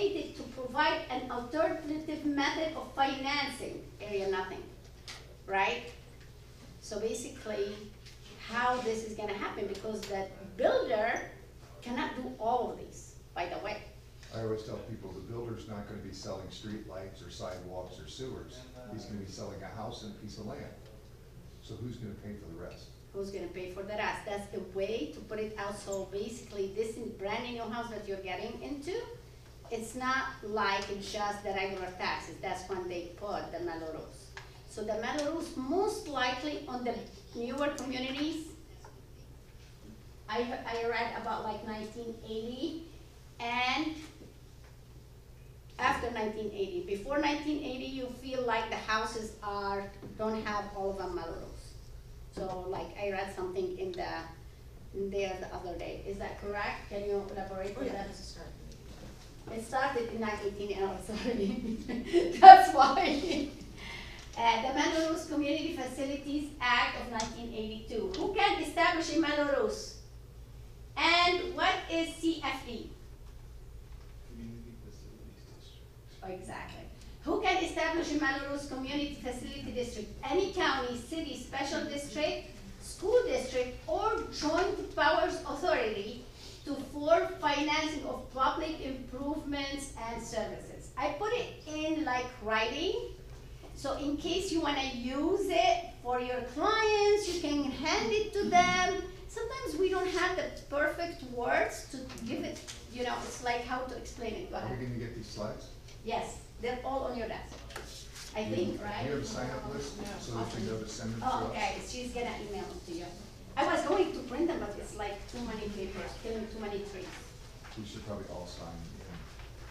created to provide an alternative method of financing area nothing, right? So basically, how this is going to happen, because the builder cannot do all of these, by the way. I always tell people the builder's not going to be selling street lights or sidewalks or sewers. He's going to be selling a house and a piece of land. So who's going to pay for the rest? Who's going to pay for the rest? That's the way to put it out. So basically, this is brand new house that you're getting into. It's not like just the regular taxes. That's when they put the Melrose. So the Melrose, most likely on the newer communities, I read about like 1980 and after 1980. Before 1980, you feel like the houses don't have all of them Melrose. So like I read something in there the other day. Is that correct? Can you elaborate on that? It started in 1980, oh, sorry. That's why. The Melrose Community Facilities Act of 1982. Who can establish a Melrose? And what is CFD? Community Facilities District. Oh, exactly. Who can establish a Melrose Community Facility District? Any county, city, special district, school district, or joint powers authority for financing of public improvements and services. I put it in like writing, so in case you want to use it for your clients, you can hand it to them. Sometimes we don't have the perfect words to give it, you know, it's like how to explain it. Go Are we ahead. going to get these slides? Yes, they're all on your desk. I think, right? Do you have a sign-up list so that you know to send them to us? Oh, okay, she's gonna email them to you. I was going to print them, but it's like too many papers, killing too many trees. We should probably all sign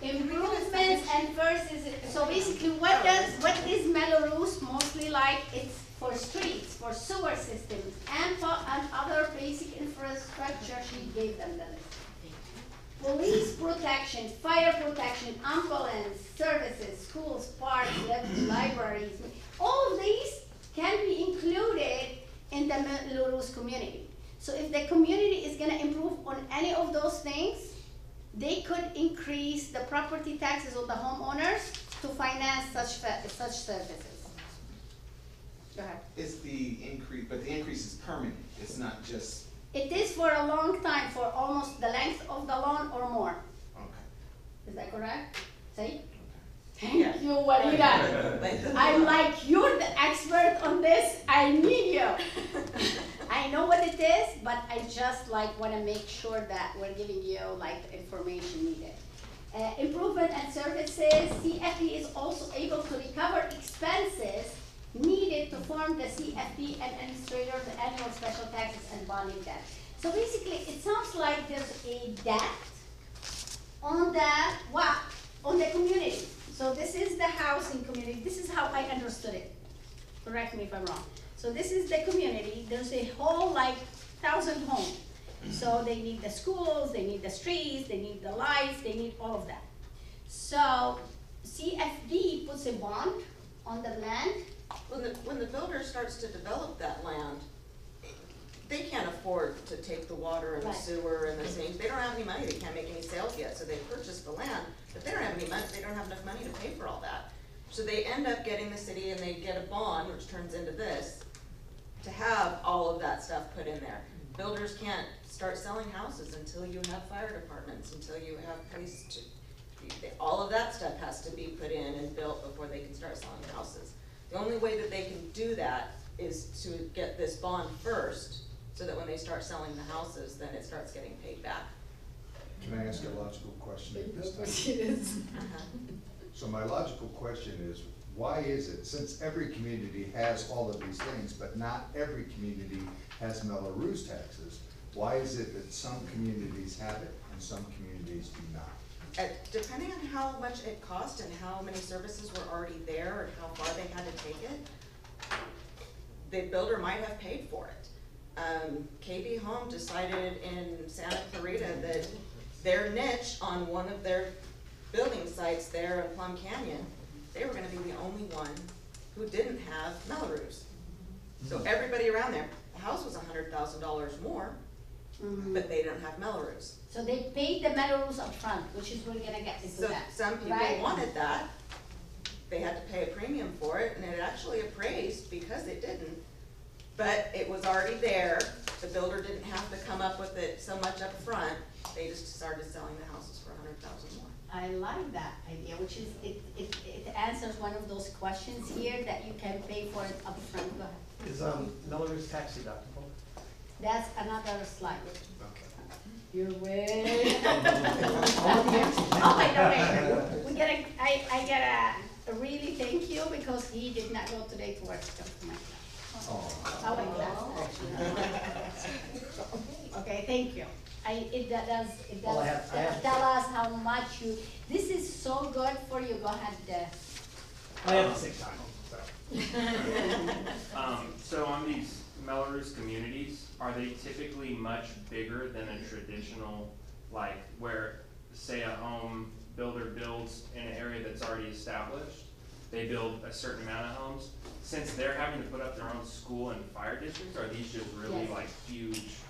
in. Improvements and first is, so basically what is Melrose mostly like? It's for streets, for sewer systems, and other basic infrastructure. She gave them the list. Police protection, fire protection, ambulance services, schools, parks, libraries. All of these can be included in the Melrose community. So if the community is going to improve on any of those things, they could increase the property taxes of the homeowners to finance such services. Go ahead. Is the increase, but the increase is permanent. It's not just. It is for a long time, for almost the length of the loan or more. Okay. Is that correct? See? Yeah. Thank you, Walida. I'm like, you're the expert on this. I need you. I know what it is, but I just like want to make sure that we're giving you like the information needed. Improvement and services. CFD is also able to recover expenses needed to form the CFD and administrator the annual special taxes and bonding debt. So basically, it sounds like there's a debt on the community. So this is the housing community. This is how I understood it. Correct me if I'm wrong. So this is the community. There's a whole like 1,000 homes. So they need the schools, they need the streets, they need the lights, they need all of that. So CFD puts a bond on the land. When the builder starts to develop that land, they can't afford to take the water and the sewer and the things. They don't have any money. They can't make any sales yet. So they purchase the land, but they don't have any money. They don't have enough money to pay for all that. So they end up getting the city and they get a bond, which turns into this, to have all of that stuff put in there. Builders can't start selling houses until you have fire departments, until you have police. All of that stuff has to be put in and built before they can start selling houses. The only way that they can do that is to get this bond first, so that when they start selling the houses, then it starts getting paid back. Can I ask a logical question at this time? So my logical question is, why is it, since every community has all of these things, but not every community has Melrose taxes, why is it that some communities have it and some communities do not? Depending on how much it cost and how many services were already there and how far they had to take it, the builder might have paid for it. KB Home decided in Santa Clarita that their niche on one of their building sites there in Plum Canyon, they were going to be the only one who didn't have Melrose. So everybody around there, the house was $100,000 more, but they don't have Melrose. So they paid the Melrose up front, which is we're gonna get into So that. some people right? wanted that, they had to pay a premium for it, and it actually appraised because it didn't. But it was already there, the builder didn't have to come up with it so much up front. They just started selling the houses for $100,000 more. I like that idea, which is, it answers one of those questions here that you can pay for it up front. Go ahead. Is Melrose tax deductible? That's another slide. Okay. You're way. Oh, by the way, we gotta, I gotta really thank you because he did not go today to work. Just to my class. Oh, wait, class, actually. Okay, thank you. It does Well, I have- tell us how much you, this is so good for you. Go ahead. I have a sick time, so. So on these Melrose communities, are they typically much bigger than a traditional, like where, say, a home builder builds in an area that's already established? They build a certain amount of homes. Since they're having to put up their own school and fire districts, are these just really Yes. like huge?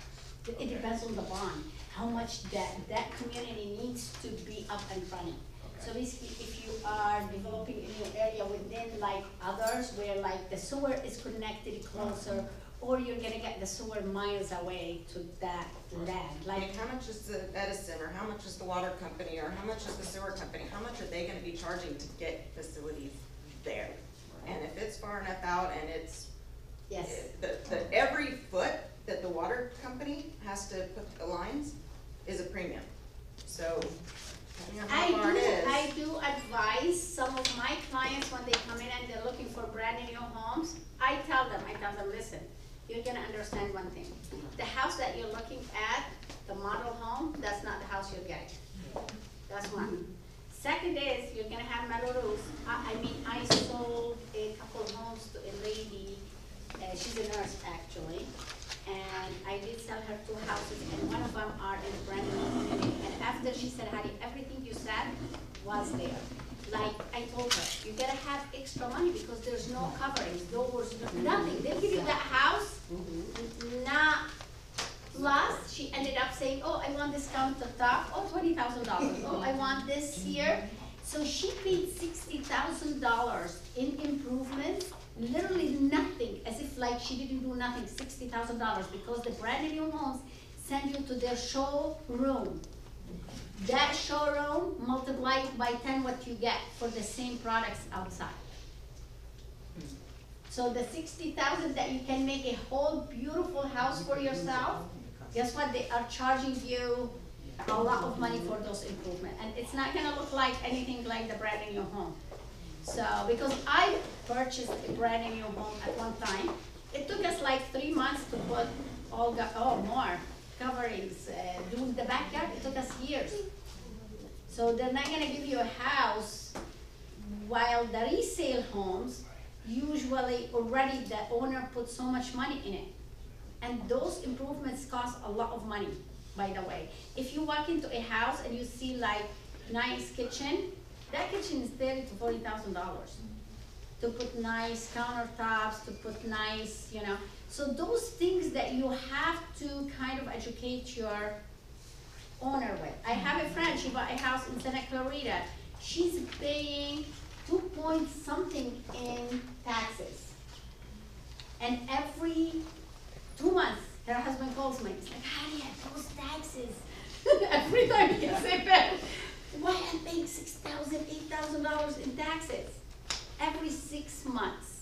It depends on the bond, how much that community needs to be up and running. So basically, if you are developing a new area within like others, where like the sewer is connected closer, or you're gonna get the sewer miles away to that land, Like, like, how much is the Edison, or how much is the water company, or how much is the sewer company, how much are they gonna be charging to get facilities there? And if it's far enough out and it's, yes. every foot that the water company has to put the lines is a premium. So, depending on how far it is. I do advise some of my clients when they come in and they're looking for brand new homes, I tell them, listen, you're gonna understand one thing. The house that you're looking at, the model home, that's not the house you're getting. That's one. Second is, you're gonna have Melrose. I sold a couple of homes to a lady, she's a nurse actually, and I did sell her 2 houses, and one of them are in a brand new community. And after she said, Hadia, everything you said was there. Like I told her, you gotta have extra money because there's no coverings, doors, nothing. They give you that house, not plus. She ended up saying, oh, I want this countertop, oh, $20,000. Oh, I want this here. So she paid $60,000 in improvements. Literally nothing, as if like she didn't do nothing, $60,000, because the brand new homes send you to their showroom. That showroom multiplied by 10 what you get for the same products outside. So the $60,000 that you can make a whole beautiful house for yourself, guess what? They are charging you a lot of money for those improvements, and it's not gonna look like anything like the brand new home. So, because I purchased a brand new home at one time, it took us like 3 months to put all the, more coverings, doing the backyard, it took us years. So they're not gonna give you a house, while the resale homes, usually already the owner put so much money in it. And those improvements cost a lot of money, by the way. If you walk into a house and you see like nice kitchen, that kitchen is $30,000 to $40,000. To put nice countertops, to put nice, so those things that you have to kind of educate your owner with. I have a friend, she bought a house in Santa Clarita. She's paying 2 point something in taxes. And every 2 months, her husband calls me, he's like, Hadia, those taxes. Every time he gets a bill, why I'm paying $6,000, $8,000 in taxes every 6 months.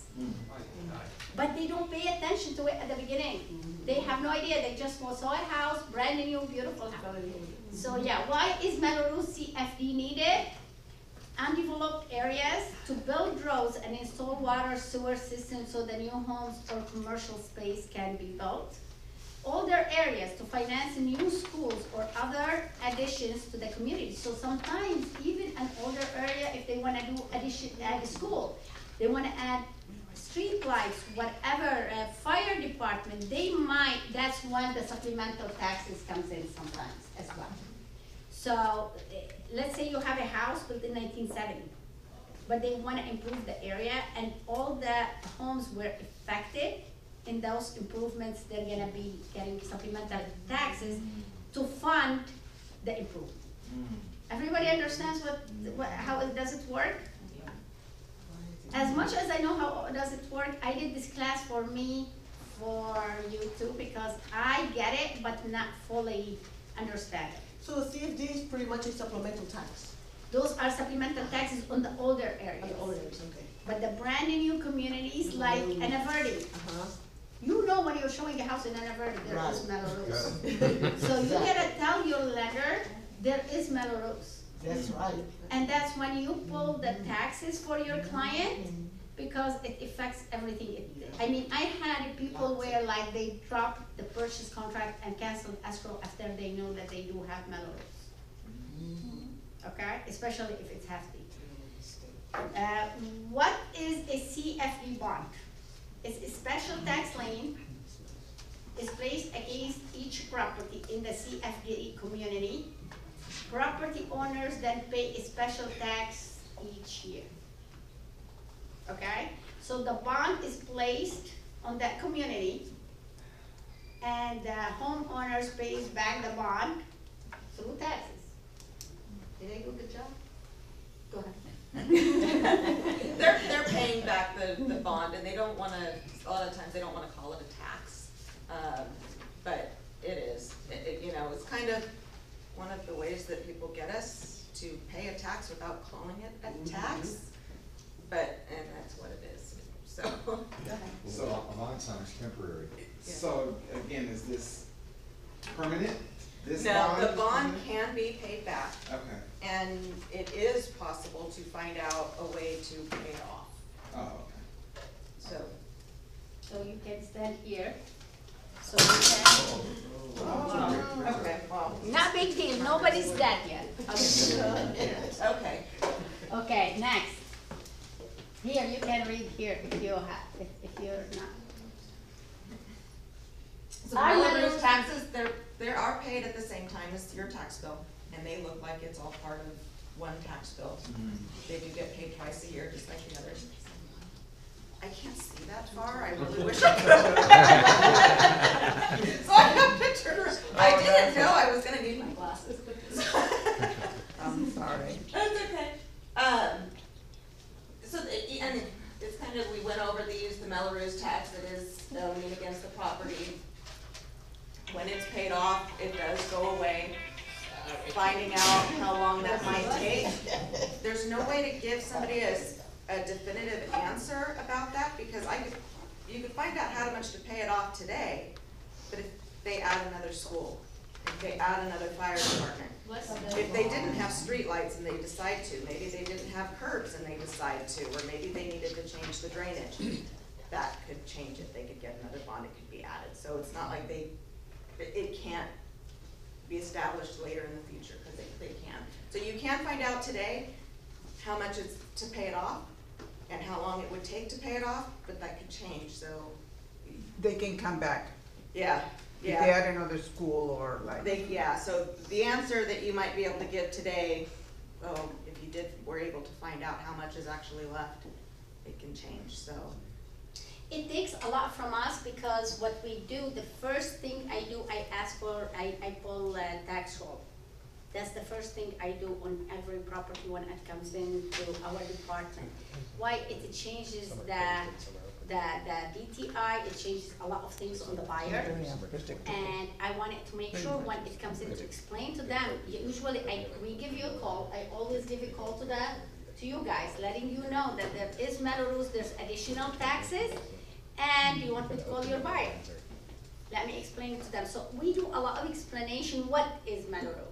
But they don't pay attention to it at the beginning. They have no idea. They just saw a house, brand new, beautiful house. So yeah, why is Melrose CFD needed? Undeveloped areas to build roads and install water sewer systems so the new homes or commercial space can be built. Older areas to finance new schools or other additions to the community. So sometimes even an older area, if they want to do add a school, they want to add street lights, whatever, fire department, they might, that's when the supplemental taxes comes in sometimes as well. So let's say you have a house built in 1970, but they want to improve the area and all the homes were affected in those improvements, they're gonna be getting supplemental taxes to fund the improvement. Everybody understands how does it work? As much as I know how does it work, I did this class for me, for you too, because I get it, but not fully understand it. So the CFD is pretty much a supplemental tax. Those are supplemental taxes on the older areas. Okay. But the brand new communities like Anaverde, Uh-huh. you know when you're showing a house in Anaverde, there Right. is Melrose. So you gotta tell your lender, there is Melrose. That's right. And that's when you pull the taxes for your client, because it affects everything. I mean, I had people where like they dropped the purchase contract and canceled escrow after they know that they do have Melrose. Okay, especially if it's hefty. What is a CFD bond? It's a special tax lien. It's placed against each property in the CFD community. Property owners then pay a special tax each year. Okay, so the bond is placed on that community, and the homeowners pays back the bond through taxes. Did I do a good job? Go ahead. They're paying back the bond, and they don't wanna, a lot of times they don't wanna call it a tax. But it is, you know, it's kind of one of the ways that people get us to pay a tax without calling it a tax. But, and that's what it is, so. So- A lot of times temporary. So again, is this permanent? This No, bond? the bond can be paid back, Okay. and it is possible to find out a way to pay it off, Oh, okay. so. So you can stand here. So you can. Okay, well. Not big deal, nobody's dead yet. Okay. Okay, next. Here, you can read here if you have, if you're not. So Are Melrose you- taxes, they are paid at the same time as your tax bill, and they look like it's all part of one tax bill. They do get paid twice a year, just like the others. I can't see that far, I really wish I could. So I have pictures, I didn't know I was gonna need my glasses. I'm sorry. That's okay. And it's kind of, we went over these, the Melrose tax, it is a lien against the property. When it's paid off, it does go away. Finding out how long that might take. There's no way to give somebody a definitive answer about that, because you could find out how much to pay it off today, but if they add another school, if they add another fire department, if they didn't have streetlights and they decide to, maybe they didn't have curbs and they decide to, or maybe they needed to change the drainage, that could change it, they could get another bond, it could be added, so it's not like it can't be established later in the future, because they can. So you can find out today how much it's to pay it off, and how long it would take to pay it off, but that could change, so, They can come back yeah, if yeah. they add another school or like. Yeah, so the answer that you might be able to give today, if you were able to find out how much is actually left, it can change, so. It takes a lot from us, because what we do, the first thing I do, I pull tax roll. That's the first thing I do on every property when it comes into our department. Why? It changes the DTI, it changes a lot of things on the buyer. And I wanted to make sure when it comes in to explain to them, usually we give you a call, I always give a call to you guys, letting you know that there is Melrose, there's additional taxes, and you want me to call your buyer. Let me explain it to them. So we do a lot of explanation, what is Melrose?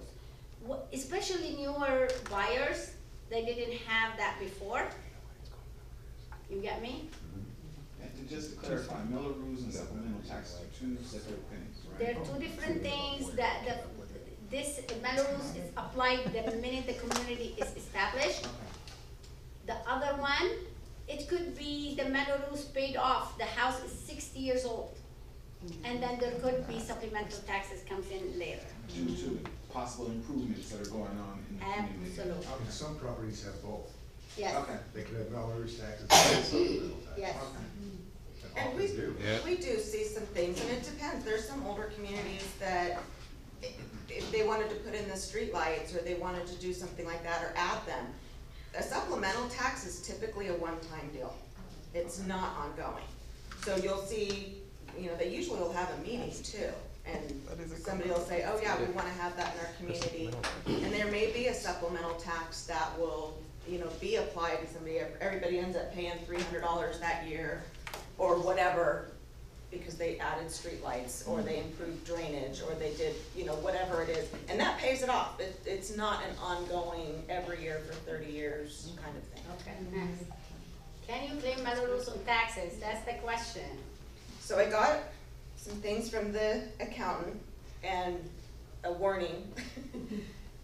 Especially newer buyers, they didn't have that before. You get me? And just to clarify, Melrose and supplemental taxes are two separate things, right? They're two different things. This Melrose is applied the minute the community is established. The other one, it could be the Melrose paid off, the house is 60 years old. And then there could be supplemental taxes comes in later. Due to possible improvements that are going on in the community. Absolutely. And some properties have both. Yes. Okay. They could have Melrose taxes and supplemental taxes. Yes. And often do. we do see some things, and it depends, there's some older communities that if they wanted to put in the streetlights, or they wanted to do something like that, or add them, a supplemental tax is typically a one-time deal. It's not ongoing. So you'll see, you know, they usually will have a meeting too, and somebody will say, oh yeah, we wanna have that in our community. And there may be a supplemental tax that will, you know, be applied to somebody, everybody ends up paying $300 that year, or whatever, because they added streetlights, or they improved drainage, or they did, you know, whatever it is, and that pays it off. It's not an ongoing, every year for 30 years kind of thing. Okay, next. Can you claim Melrose on taxes? That's the question. So I got some things from the accountant, and a warning.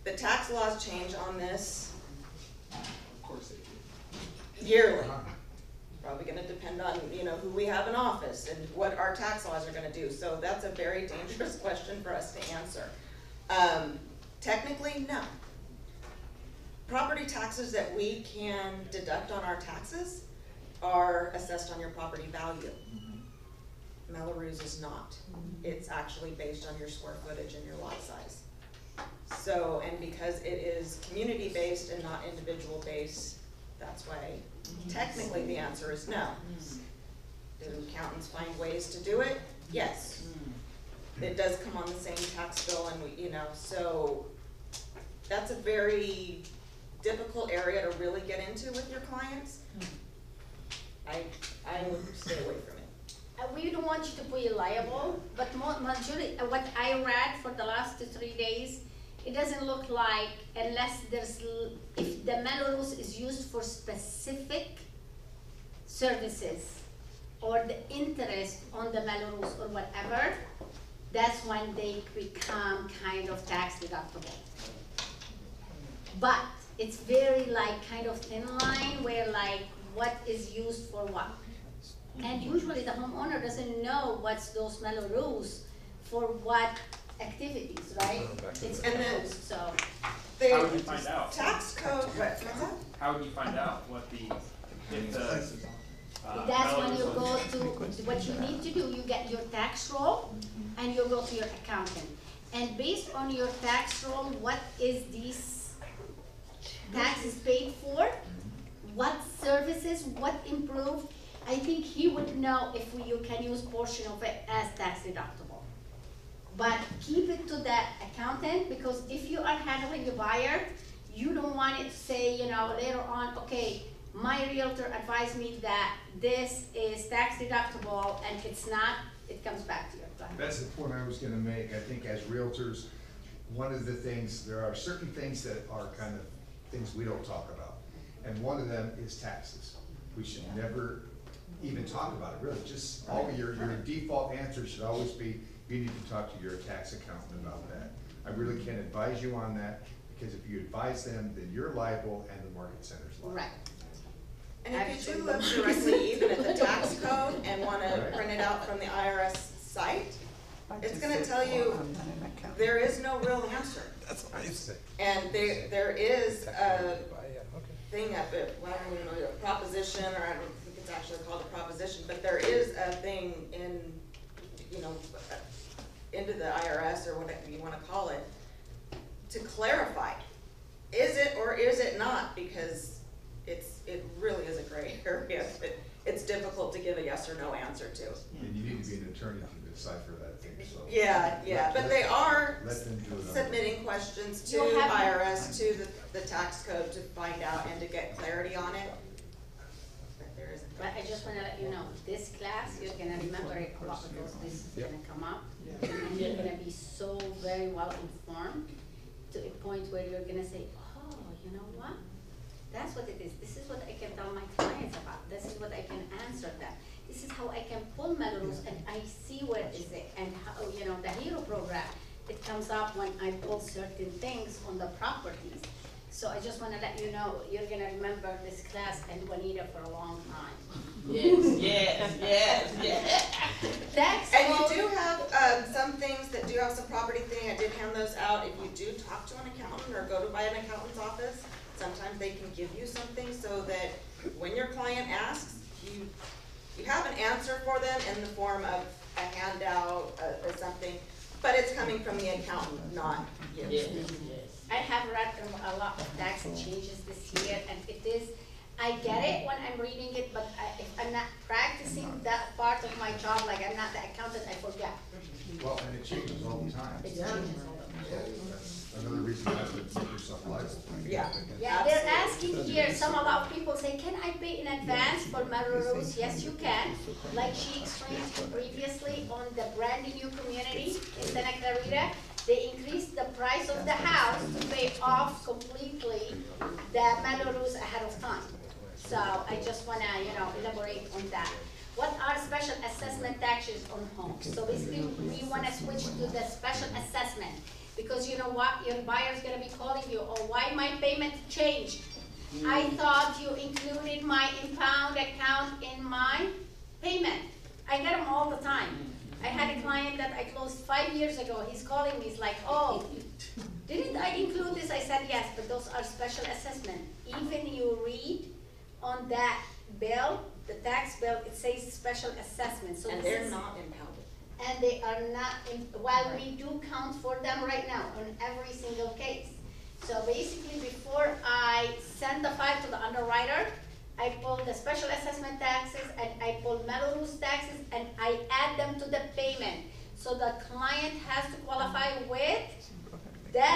The tax laws change on this Of course they do. yearly. Probably gonna depend on, you know, who we have in office and what our tax laws are gonna do. So that's a very dangerous question for us to answer. Technically, no. Property taxes that we can deduct on our taxes are assessed on your property value. Melrose is not. It's actually based on your square footage and your lot size. So, and because it is community-based and not individual-based, that's why technically the answer is no. Do accountants find ways to do it? Yes. It does come on the same tax bill, and we, you know, so that's a very difficult area to really get into with your clients. I would stay away from it. We don't want you to be liable, but majority, what I read for the last 3 days, it doesn't look like, unless there's, if the Melrose is used for specific services, or the interest on the Melrose or whatever, that's when they become kind of tax deductible. But it's very like kind of thin line where like what is used for what. And usually the homeowner doesn't know what's those Melrose for what activities, right? It's And then- closed, so. How would you find out? Tax code, what's that? How would you find out what the, if the, That's when you Melrose- go to, what you need to do, you get your tax roll and you go to your accountant. And based on your tax roll, what is these taxes paid for? What services, what improved? I think he would know if you can use portion of it as tax deductible. But keep it to the accountant, because if you are handling a buyer, you don't want it to say, you know, later on, okay, my realtor advised me that this is tax deductible and it's not, it comes back to you. Go ahead. That's the point I was gonna make. I think as realtors, one of the things, there are certain things that are kind of things we don't talk about. And one of them is taxes. We should never even talk about it, really. Just all your default answer should always be, you need to talk to your tax accountant about that. I really can't advise you on that, because if you advise them, then you're liable and the market center's liable. Right. And if you do look directly even at the tax code and wanna print it out from the IRS site, it's gonna tell you there is no real answer. That's what I say. And there is a thing up at, well, I don't even know, a proposition, or I don't think it's actually called a proposition, but there is a thing in, you know, into the IRS or whatever you wanna call it, to clarify, is it or is it not? Because it really is a gray area. It's difficult to give a yes or no answer to. And you need to be an attorney to decipher that thing, so. Yeah, but they are Let them do it on. submitting questions to You'll have- IRS, to the tax code to find out and to get clarity on it. But there isn't. But I just wanna let you know, this class, you're gonna remember it a lot, because this is gonna come up. And you're gonna be so very well informed to a point where you're gonna say, oh, you know what? That's what it is. This is what I can tell my clients about. This is what I can answer them. This is how I can pull Melrose, and I see where is it, and how, you know, the HERO program, it comes up when I pull certain things on the properties. So I just wanna let you know, you're gonna remember this class and Juanita for a long time. Yes. Tax And code- you do have, some things that do have some property thing, I did hand those out. If you do talk to an accountant or go to by an accountant's office, sometimes they can give you something so that when your client asks, you have an answer for them in the form of a handout or something, but it's coming from the accountant, not you. I have read a lot of tax changes this year, and it is, I get it when I'm reading it, but if I'm not practicing that part of my job, like I'm not the accountant, I forget. Well, and it changes all the time. It changes all the time. That's another reason not to make yourself liable. Yeah. Yeah, they're asking here, a lot of people say, can I pay in advance for Melrose? Yes, you can. Like she explained previously on the brand new community in Santa Clarita, they increased the price of the house to pay off completely the Melrose ahead of time. So I just wanna, elaborate on that. What are special assessment taxes on homes? So basically, we wanna switch to the special assessment. Because you know what, your buyer's gonna be calling you, oh, why my payment changed? I thought you included my impound account in my payment. I get them all the time. I had a client that I closed 5 years ago. He's calling me, he's like, oh, didn't I include this? I said, yes, but those are special assessment. Even you read on that bill, the tax bill, it says special assessment. So And they're not impounded. and they are not, while we do count for them right now on every single case. So basically, before I send the file to the underwriter, I pull the special assessment taxes and I pull Melrose taxes and I add them to the payment. So the client has to qualify with the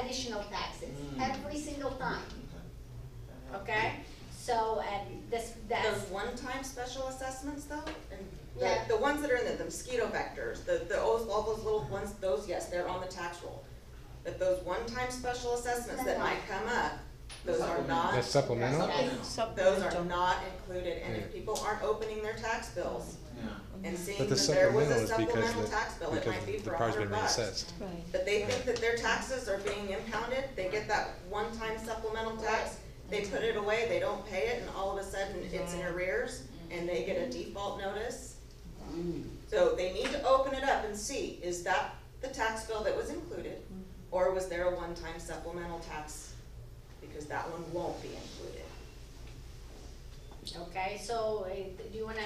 additional taxes every single time. Okay? So, that's. Those one-time special assessments though, and Yeah. the ones that are in the mosquito vectors, all those little ones, those, yes, they're on the tax roll. But those one-time special assessments that might come up, those are not. That's supplemental? Those are not included, and if people aren't opening their tax bills and seeing But the that there was supplemental a is because supplemental tax bill, it might be the for property's been $100. reassessed. But they think that their taxes are being impounded, they get that one-time supplemental tax, they put it away, they don't pay it, and all of a sudden it's in arrears, and they get a default notice. So they need to open it up and see, is that the tax bill that was included, or was there a one-time supplemental tax? Because that one won't be included. Okay, so do you wanna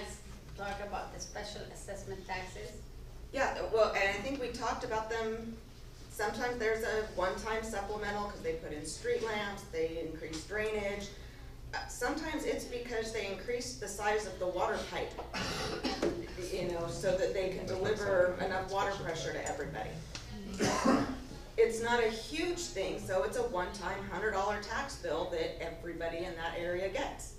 talk about the special assessment taxes? Yeah, well, and I think we talked about them. Sometimes there's a one-time supplemental because they put in street lamps, they increase drainage. Sometimes it's because they increase the size of the water pipe, so that they can deliver enough water pressure to everybody. It's not a huge thing, so it's a one-time $100 tax bill that everybody in that area gets.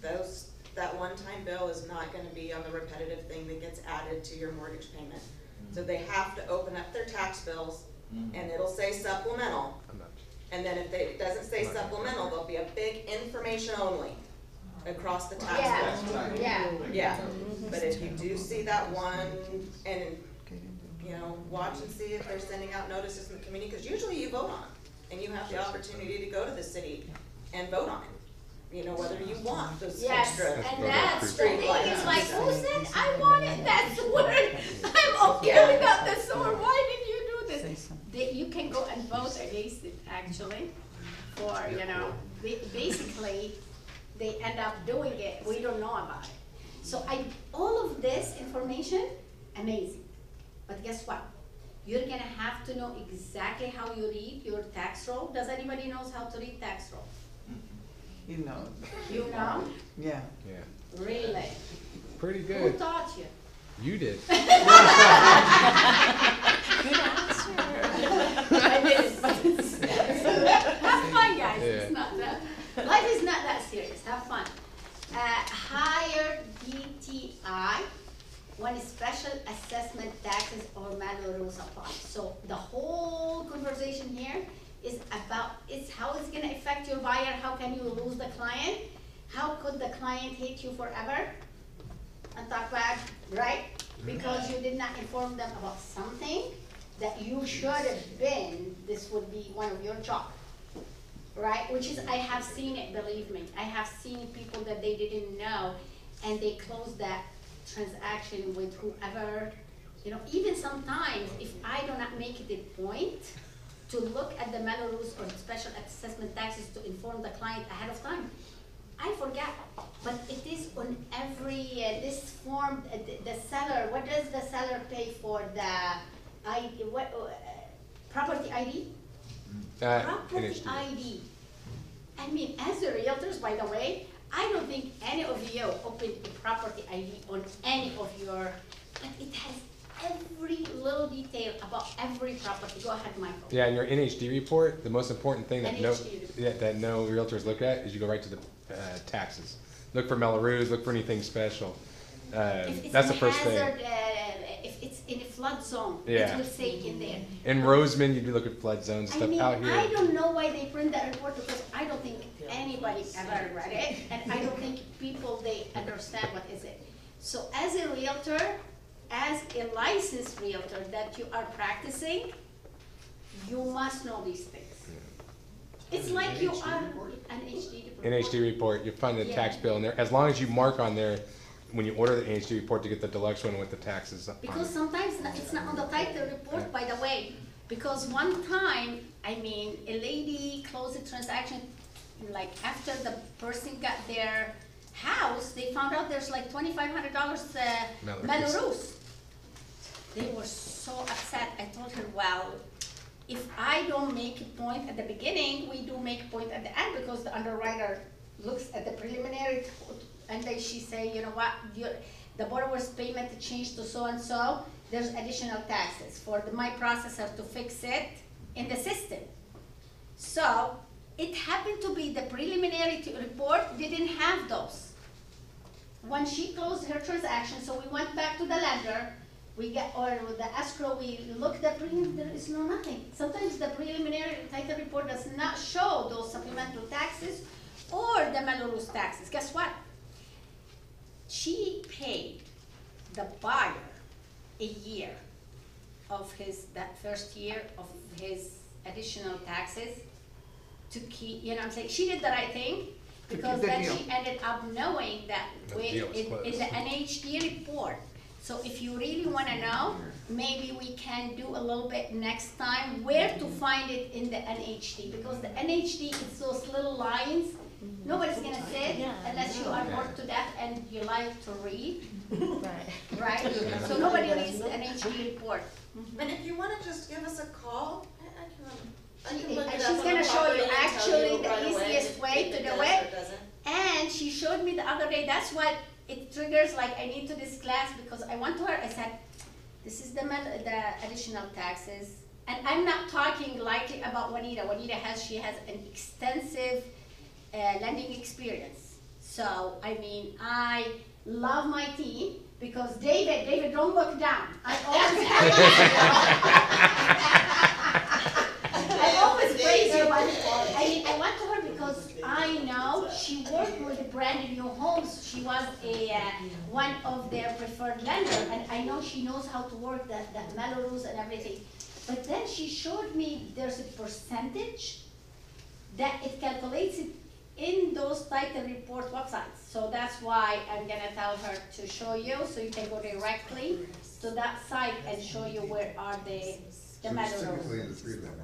That one-time bill is not gonna be on the repetitive thing that gets added to your mortgage payment. So they have to open up their tax bills, and it'll say supplemental. And then if it doesn't say supplemental, there'll be a big information only across the tax bill. Yeah, but if you do see that one, and, watch and see if they're sending out notices in the community, because usually you vote on it, and you have the opportunity to go to the city and vote on it. Whether you want those extra. And that's the street thing, lights. it's like, who said I want it, that's word, I'm okay without the sewer, why did you do this? You can go and vote against it, actually, for, basically, they end up doing it, we don't know about it. So all of this information, amazing, but guess what? You're gonna have to know exactly how you read your tax roll. Does anybody knows how to read tax roll? You know. You know? Yeah. Yeah. Really? Pretty Who good. taught you? You did. Good answer. I did, but it's, have fun, guys. Yeah. It's not that. Life is not that serious. Have fun. Higher DTI when special assessment taxes or manual rules apply. So the whole conversation here is about how it's going to affect your buyer. How can you lose the client? How could the client hate you forever and talk bad, right? Because you did not inform them about something that you should have been. This would be one of your job, right? Which is, I have seen it, believe me. I have seen people that they didn't know, and they closed that transaction with whoever, even sometimes if I do not make it a point to look at the manual rules or special assessment taxes to inform the client ahead of time. I forgot, but it is on every, this form, the seller, what does the seller pay for the ID, property ID? Property NHD. ID. I mean, as a realtors, by the way, I don't think any of you open a property ID on any of your, but it has every little detail about every property. Go ahead, Michael. Yeah, in your NHD report, the most important thing that NHD. that no realtors look at is you go right to the taxes. Look for Melrose, look for anything special. If it's That's in the first hazard, thing. If it's in a flood zone, Yeah. it will say in there. In Roseman, you do look at flood zones and I stuff. mean, Out here, I don't know why they print that report because I don't think anybody ever read it, and I don't think people, they understand what is it. So as a realtor, as a licensed realtor that you are practicing, you must know these things. It's like you are an HD report. NHD report, you find the Yeah. tax bill in there. As long as you mark on there when you order the NHD report to get the deluxe one with the taxes on Because it. sometimes it's not on the title report, by the way. Because one time, I mean, a lady closed a transaction, like after the person got their house, they found out there's like $2,500 Melrose. Melrose. They were so upset. I told her, well, if I don't make a point at the beginning, we do make a point at the end because the underwriter looks at the preliminary and then she say, you know what, the borrower's payment changed to so and so, there's additional taxes for my processor to fix it in the system. So it happened to be the preliminary report didn't have those. When she closed her transaction, so we went back to the lender, or the escrow, we looked at there is nothing. Sometimes the preliminary title report does not show those supplemental taxes or the Melrose taxes. Guess what? She paid the buyer a year of that first year of his additional taxes to keep, you know what I'm saying? She did the right thing because the then deal. she ended up knowing that The deal is in closed. the NHD report. So if you really want to know, maybe we can do a little bit next time where to find it in the NHD, because the NHD is those little lines. Nobody's gonna say it unless you are bored to death and you like to read, right? So nobody reads the NHD report. And if you wanna just give us a call, I can look it She's up on gonna the show you property and tell actually you right the away easiest if way to it do does or it. doesn't. And she showed me the other day, that's what it triggers, like I need to this class because I went to her, I said, this is the additional taxes. And I'm not talking lightly about Juanita. Juanita she has an extensive lending experience. So, I mean, I love my team because David, don't look down. I always praise you, but I mean, I went to her because I know she worked with brand new homes. She was one of their preferred lender, and I know she knows how to work the Melrose and everything. But then she showed me there's a percentage that it calculates it in those title report websites. So that's why I'm gonna tell her to show you, so you can go directly to that site and show you where are the So it's typically in Melrose. the prelim.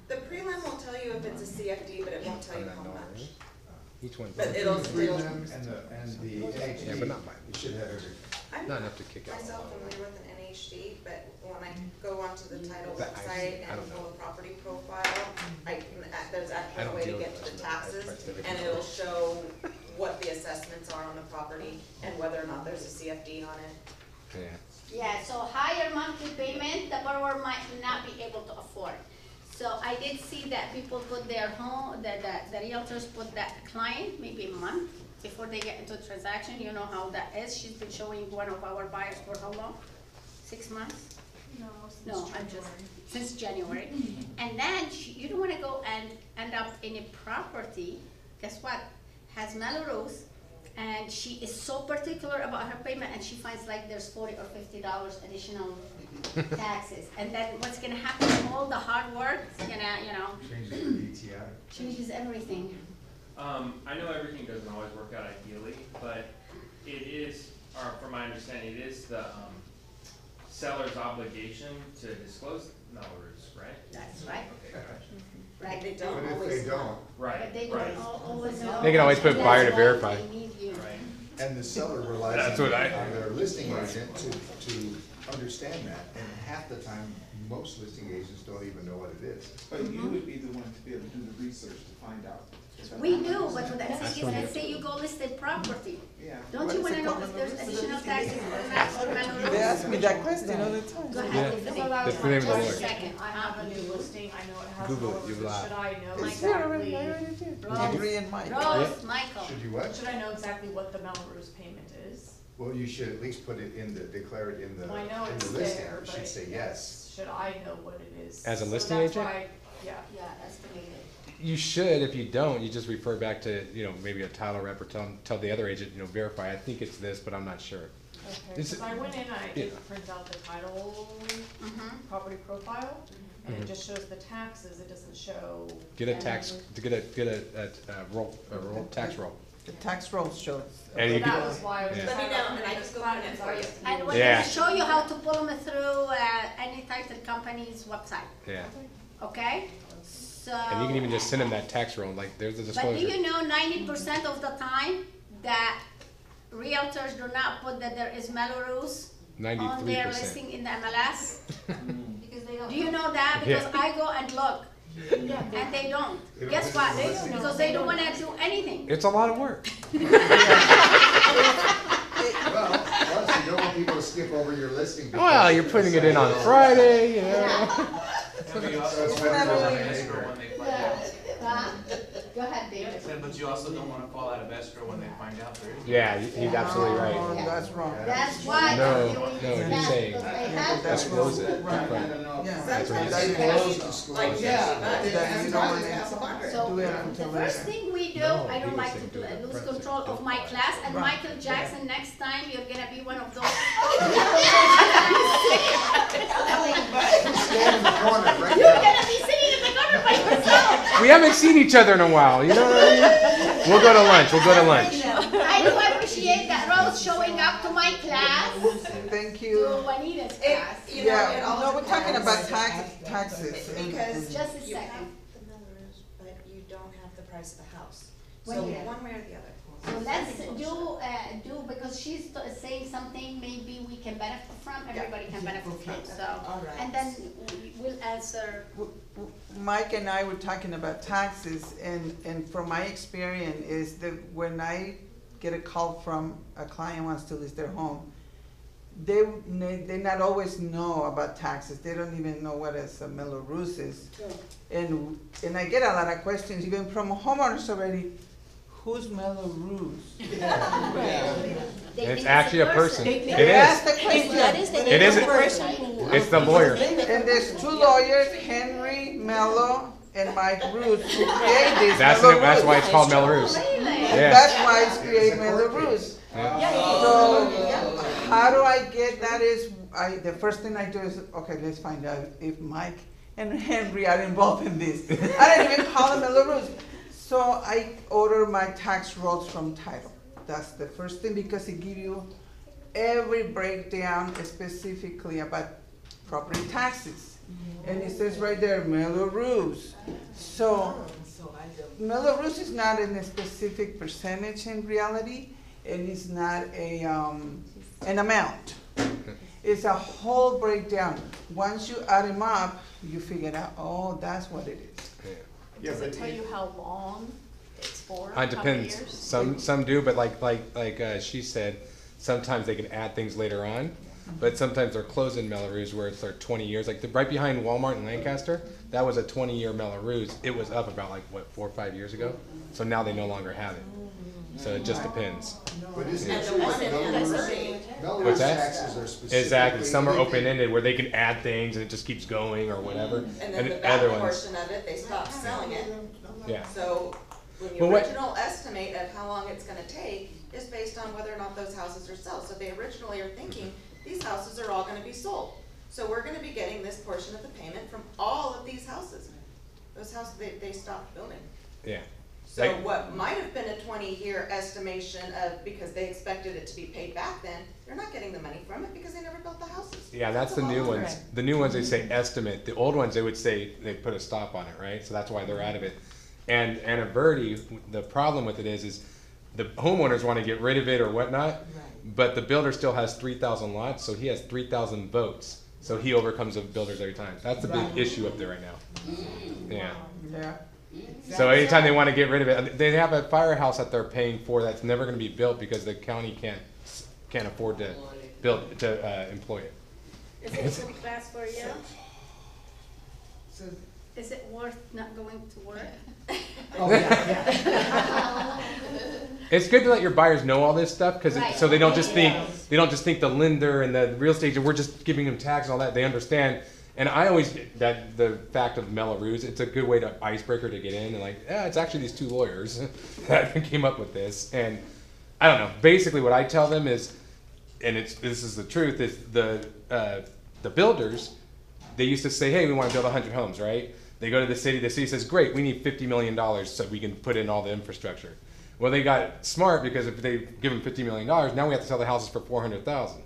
The prelim will tell you if it's a CFD, but it won't tell you how much. Each one. But The it'll, prelim and the NHD, Yeah, but not mine. you should have everything. I'm Not not enough to kick out. myself familiar with an NHD, but when I go onto the title But website I and don't know. pull the property profile, there's I actually a don't way to deal get with to the those. I taxes, price everything. and it'll show what the assessments are on the property and whether or not there's a CFD on it. Yeah. Yeah, so higher monthly payment, the borrower might not be able to afford. So I did see that people put their home, the realtors put that client maybe a month before they get into a transaction. You know how that is. She's been showing one of our buyers for how long? 6 months? No, I'm just, since January. And then you don't wanna go and end up in a property, guess what? Has Melrose, and she is so particular about her payment, and she finds like there's $40 or $50 additional taxes. And then what's gonna happen, all the hard work is gonna, Changes the DTI. changes everything. I know everything doesn't always work out ideally, but it is, or from my understanding, it is the seller's obligation to disclose Melrose, right? That's right. Okay, gotcha. right? They don't But if always they don't, Right, But they right. don't always know. They can always put That's buyer to why verify. they need you. Right. and the seller relies That's on what I- on their listing agent to understand that, and half the time, most listing agents don't even know what it is. But you would be the one to be able to do the research to find out. We do, but what I'm saying is, let's say you go listed property. Yeah. Don't you wanna know if there's additional taxes or manual They ask me rules? that question all the time. Go Yeah. ahead, Tiffany. That's the name of the Just a Lord. second. I have a new listing, I know it has Google it, all of you this. laugh. Should I know It's already, exactly, I already did. Rose. Henry and Mike. Rose, Michael. Should you what? should I know exactly what the Melrose payment is? Well, you should at least put it in the, declare it in the, Well, I know in it's the listing, there, it but should say yes. should I know what it is? As a So listing that's agent? why- Yeah. Yeah, estimated. You should. If you don't, you just refer back to, you know, maybe a title rep or tell the other agent, you know, verify. I think it's this, but I'm not sure. Okay, Is because it- I went in, I Yeah. did print out the title, Mm-hmm. property profile, and Mhm. it just shows the taxes, it doesn't show. Get a tax, to get a roll, tax roll. The tax roll shows. And So you that can- was why I was Yeah. just Let me kind of know, and I looking just at go this print it plan, for you. so And we're Yeah. gonna show you how to pull them through, any title company's website, Yeah. okay? So. And you can even just send them that tax roll, like, there's the But do disclosure. you know 90% of the time that realtors do not put that there is Melrose on 93%. their listing in the MLS? because they don't. Do you know that? Because Yeah. I go and look, and they don't. They don't Guess put it what? on the listing? Because they don't wanna do anything. It's a lot of work. Well, plus you don't want people to skip over your listing. because Well, you're putting it in on Friday, you know. And we also So it's don't want to better fall out than of an escrow acre. when they find out. Go ahead, David. Said, but you also don't want to fall out of escrow when they find out there is. Yeah, he's absolutely Oh, right. that's wrong. That's why. No, I'm doing no, this, he's saying- because they have That's to. close it. Right, Right. I don't know. Yeah. That's what Sometimes he's they saying. pay like Yeah. $50. That you don't want Sometimes to- it's $100. So Do it the until first later. thing we do, No, I he don't was like saying to do it lose press control it, of don't my fire. class, and Right. Michael Jackson, next time, you're gonna be one of those. Stand in the corner right You're now. gonna be sitting in the corner by yourself. We haven't seen each other in a while, you know what I mean? We'll go to lunch, we'll go to lunch. I do appreciate that Rose showing up to my class, Thank to you. Juanita's class. You know, it Yeah, all no, we're talking depends. about taxes. Because Just a you have second. the Melrose, but you don't have the price of the house. Well, So yeah. one way or the other. So let's do, because she's saying something maybe we can benefit from, everybody can benefit from, so. All right. And then we'll answer. Mike and I were talking about taxes, and from my experience is that when I get a call from a client wants to list their home, they not always know about taxes. They don't even know what a Melrose is. And I get a lot of questions, even from homeowners already, who's Melrose? They It's think actually a person. They It They ask is. the question. It is, it's the lawyer. And there's two lawyers, Henry Mello and Mike Roos, who created this That's Melrose. why it's called Melrose. Really? Yeah. That's why it's created Melrose. Yeah. So, how do I get that is, the first thing I do is, okay, let's find out if Mike and Henry are involved in this. I don't even call them Melrose. So I order my tax rolls from title. That's the first thing, because it gives you every breakdown specifically about property taxes. And it says right there, Melrose. So Melrose is not in a specific percentage in reality, and it's not an amount. It's a whole breakdown. Once you add them up, you figure out, oh, that's what it is. Yeah, Does it but tell you how long it's for? It How many depends. years? Some do, but like she said, sometimes they can add things later on. But sometimes they're closing Melrose where it's like 20 years. Like right behind Walmart in Lancaster, that was a 20-year Melrose. It was up about like what 4 or 5 years ago. So now they no longer have it. So it just depends. But isn't And it the true one that in Melrose What's that? taxes are specifically? Exactly. Some are open-ended where they can add things and it just keeps going or whatever. And then the back other ones, portion of it, they stopped selling it. yeah. So when the Well, what- original estimate of how long it's gonna take is based on whether or not those houses are sold. So they originally are thinking, these houses are all gonna be sold. So we're gonna be getting this portion of the payment from all of these houses. Those houses, they stopped building. Yeah. So Like- what might have been a 20-year estimation of, because they expected it to be paid back then, they're not getting the money from it because they never built the houses. Yeah, that's the new ones. The new ones, they say estimate. The old ones, they would say they put a stop on it, right? So that's why they're out of it. And a Verdi, the problem with it is the homeowners want to get rid of it or whatnot, but the builder still has 3,000 lots, so he has 3,000 votes. So he overcomes the builders every time. That's the big issue up there right now. Yeah. Yeah. So anytime they want to get rid of it, they have a firehouse that they're paying for that's never going to be built because the county can't afford to employ it. Is it too fast for you? Is it worth not going to work? Oh, yeah. It's good to let your buyers know all this stuff because Right. so they don't just think the lender and the real estate agent, we're just giving them tax and all that. They understand. And I always that the fact of Melrose, it's a good way to icebreaker to get in and like, yeah, it's actually these two lawyers that came up with this. And I don't know. Basically, what I tell them is, and this is the truth, is the builders, they used to say, hey, we want to build 100 homes, right? They go to the city says, great, we need $50 million so we can put in all the infrastructure. Well, they got smart because if they give them $50 million, now we have to sell the houses for $400,000.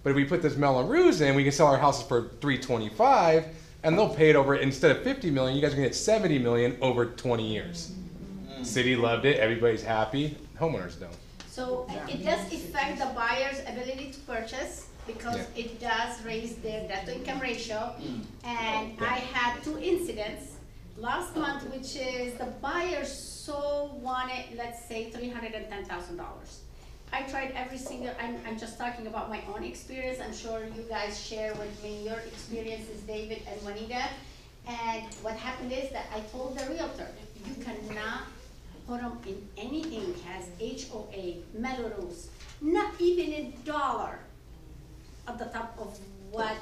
But if we put this Melrose in, we can sell our houses for $325, and they'll pay it over, instead of $50 million, you guys are gonna get $70 million over 20 years. City loved it, everybody's happy, homeowners don't. So it does affect the buyer's ability to purchase because it does raise their debt to income ratio. And I had 2 incidents last month, which is the buyer so wanted, let's say, $310,000. I tried every single, I'm just talking about my own experience. I'm sure you guys share with me your experiences, David and Juanita. And what happened is that I told the realtor, you cannot put them in anything has HOA, Melrose, not even $1 at the top of what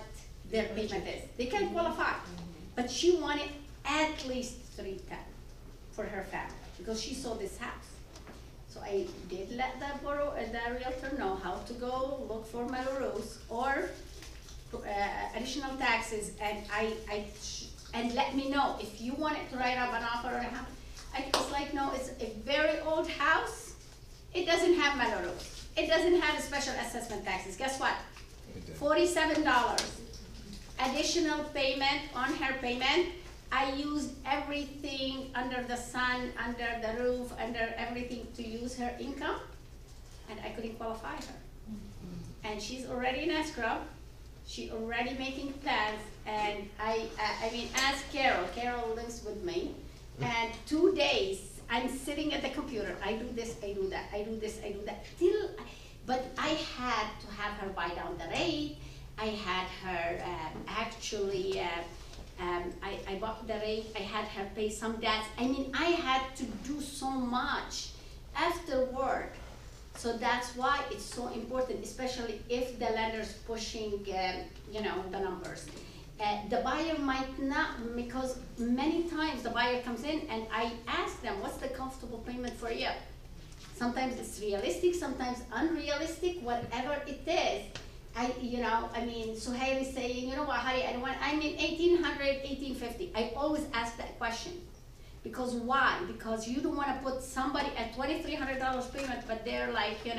their payment is. They can qualify, but she wanted at least $310 for her family because she saw this house. So I did let the realtor know how to go look for Melrose or additional taxes, and let me know if you wanted to write up an offer or a house. I was like, no, it's a very old house. It doesn't have Melrose. It doesn't have special assessment taxes. Guess what? $47 additional payment on her payment. I used everything under the sun, under the roof, under everything to use her income, and I couldn't qualify her. And she's already in escrow. She already making plans, and I mean, ask Carol. Carol lives with me, and 2 days I'm sitting at the computer. I do this, I do that, I do this, I do that. But I had to have her buy down the rate. I had her I bought the rate. I had her pay some debts. I mean, I had to do so much after work. So that's why it's so important, especially if the lender's pushing, the numbers. The buyer might not, because many times the buyer comes in and I ask them, what's the comfortable payment for you? Sometimes it's realistic, sometimes unrealistic, whatever it is. Suhail is saying, you know what, Hadia, I mean $1,800, $1,850. I always ask that question. Because why? Because you don't want to put somebody at $2,300 payment, but they're like, we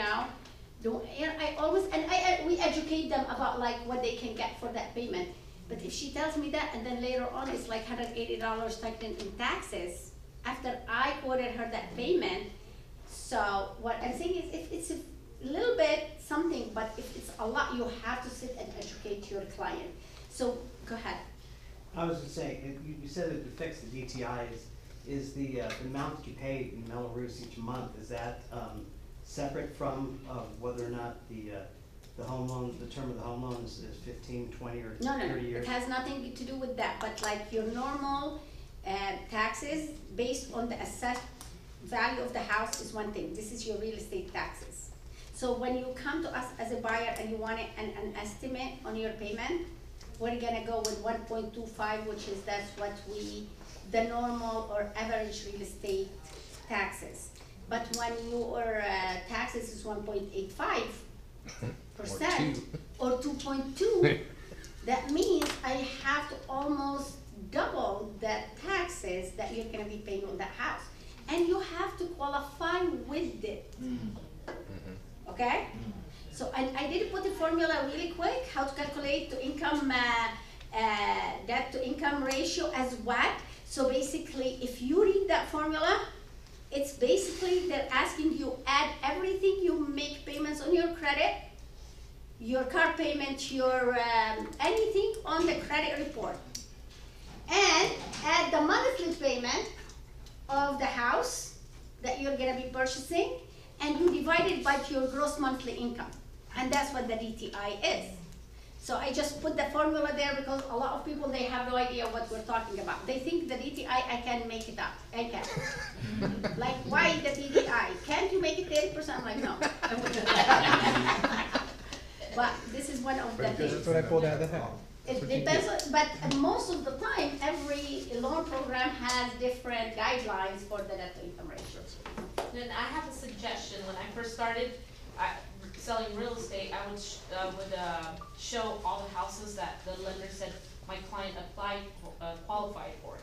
educate them about like what they can get for that payment. But if she tells me that, and then later on it's like $180 tucked in taxes, after I quoted her that payment. So what I'm saying is, if it's a little bit something, but if it's a lot, you have to sit and educate your client. So go ahead. I was just saying, you said it affects the DTI. Is the amount that you pay in Melrose each month, is that separate from whether or not the home loan, the term of the home loan is 15, 20, or 30 years? It has nothing to do with that. But like your normal taxes based on the assessed value of the house is one thing. This is your real estate taxes. So when you come to us as a buyer and you want an estimate on your payment, we're gonna go with 1.25, which is the normal or average real estate taxes. But when your taxes is 1.85% or 2.2, that means I have to almost double the taxes that you're gonna be paying on that house. and you have to qualify with it. Okay? So I did put a formula really quick, how to calculate to income, debt to income ratio as WACC. So basically, if you read that formula, it's basically they're asking you add everything you make payments on your credit, your car payment, your anything on the credit report, and add the monthly payment of the house that you're gonna be purchasing, and you divide it by your gross monthly income, and that's what the DTI is. So I just put the formula there because a lot of people, they have no idea what we're talking about. They think the DTI, I can make it up. I can't. Like, why the DTI? Can't you make it 30%? I'm like, no. But this is one of the things. That's what I pulled out of the hat. It depends, but most of the time, every loan program has different guidelines for the debt to income ratio. Then I have a suggestion. When I first started selling real estate, I would show all the houses that the lender said my client qualified for.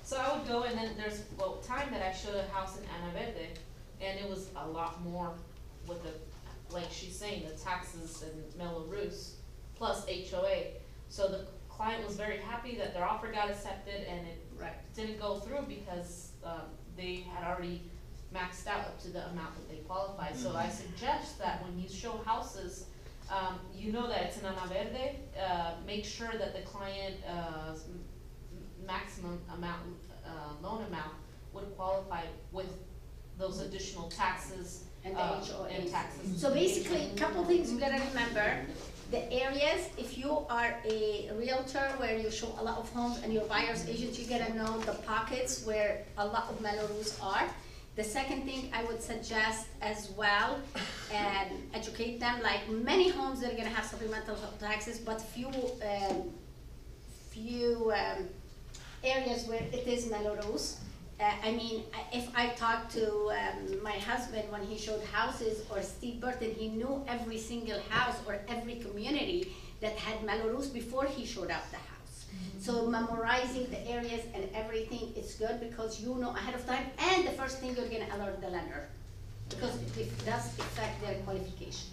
So I would go, and then there's time that I showed a house in Ana Verde, and it was a lot more with the, like she's saying, the taxes and Mello-Roos plus HOA. So the client was very happy that their offer got accepted, and it didn't go through because they had already maxed out up to the amount that they qualified. So I suggest that when you show houses, you know that it's an Ana Verde, make sure that the client maximum amount, loan amount would qualify with those additional taxes And the HOA. and taxes. So basically, a couple things you gotta remember. The areas, if you are a realtor where you show a lot of homes and your buyer's agent, you gotta know the pockets where a lot of Mello-Roos are. The second thing I would suggest as well, and educate them, like many homes they're gonna have supplemental taxes, but few areas where it is Mello-Roos. I mean, if I talk to my husband when he showed houses, or Steve Burton, he knew every single house or every community that had Mello-Roos before he showed up the house. So memorizing the areas and everything is good because you know ahead of time, and the first thing you're gonna alert the lender because it does affect their qualification.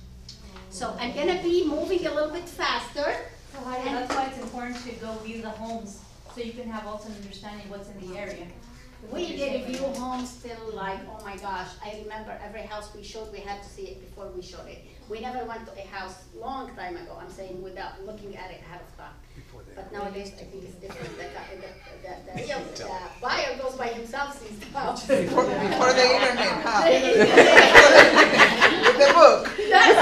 So I'm gonna be moving a little bit faster. So Hadia, that's why it's important to go view the homes, so you can have also an understanding what's in the area. We did view homes till like, oh my gosh, I remember every house we showed, we had to see it before we showed it. We never went to a house long time ago, I'm saying, without looking at it ahead of time. But nowadays, I think it's different. The buyer goes by himself, sees the house. Before the internet, huh? With the book. Yes.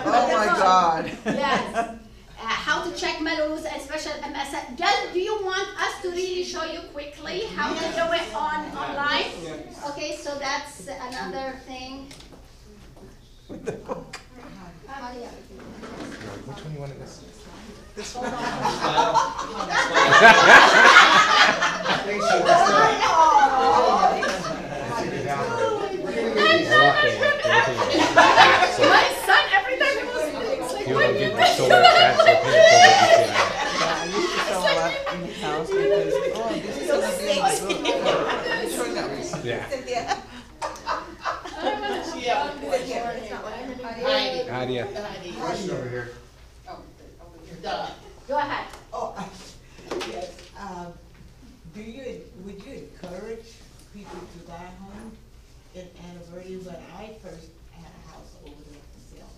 Oh my God. Yes. How to check Mello-Roos and special MSN. Do you want us to really show you quickly how to do it online? Okay, so that's another thing. With the book. Hadia. Which one you wanted this? This one. My son, every time he was like, You what want do to you get the solar tax or pay I used to sell a lot in the house because, oh, this is gonna be good. Sure enough. Yeah. Hadia. Question over here. Go ahead. Oh, yes, would you encourage people to buy a home in Ana Verde? When I first had a house over there for sale,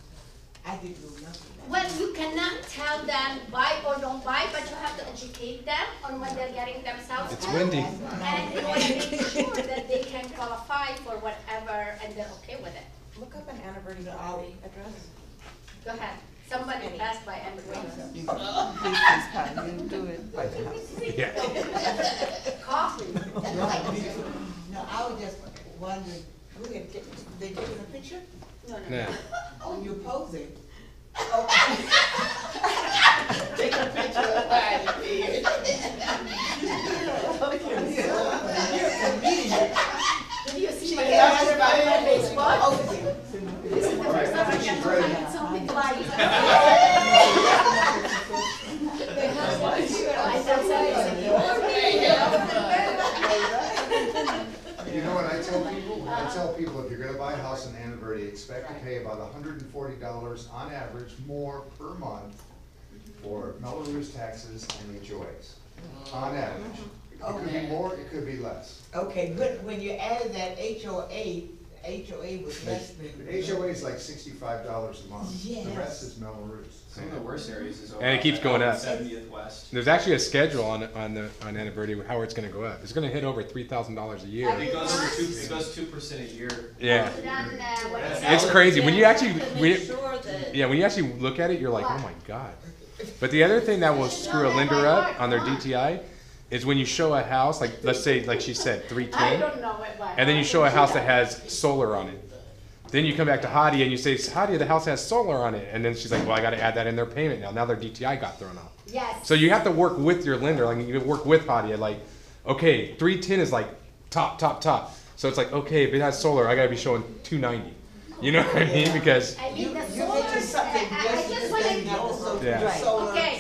I didn't know nothing about it. Well, you cannot tell them buy or don't buy, but you have to educate them on what they're getting themselves It's into. windy. And you want to make sure that they can qualify for whatever and they're okay with it. Look up an Ana Verde address. Go ahead. Somebody passed by and This is how you do it by the house. Yeah. coffee. No, I was just wondering, they taking a picture? No, no. Nah. Oh, you're posing. Take a picture of that. Did you see my picture on Facebook? This is the first time I can find something like You know what I told tell people, if you're gonna buy a house in Anaverdi, expect to pay about $140 on average more per month for Melrose taxes and HOAs, on average. It could be Okay. more, it could be less. Okay, but when you added that HOA was less than. The HOA is like $65 a month. The Yes. rest is Melrose. Some of the worst areas is over. And it keeps on going up. 70th West. There's actually a schedule on Anaverdi how it's going to go up. It's going to hit over $3,000 a year. It goes over 2% a year. Yeah, Put on, what is it's that? crazy when you actually To when make you, sure that. yeah when you actually look at it, you're like, oh my god. But the other thing that will screw a lender up on their DTI is when you show a house, like let's say, like she said, I 310, don't know it, but. and then you show a house that has solar on it. Then you come back to Hadia and you say, Hadia, the house has solar on it. And then she's like, well, I got to add that in their payment now. Now their DTI got thrown off. Yes. So you have to work with your lender. Like you work with Hadia. Like, okay, 310 is like top. So it's like, okay, if it has solar, I got to be showing 290. You know what I mean? Because I mean, the You solar, mentioned something I just just doesn't have wanna, the solar, Yeah. solar, Okay.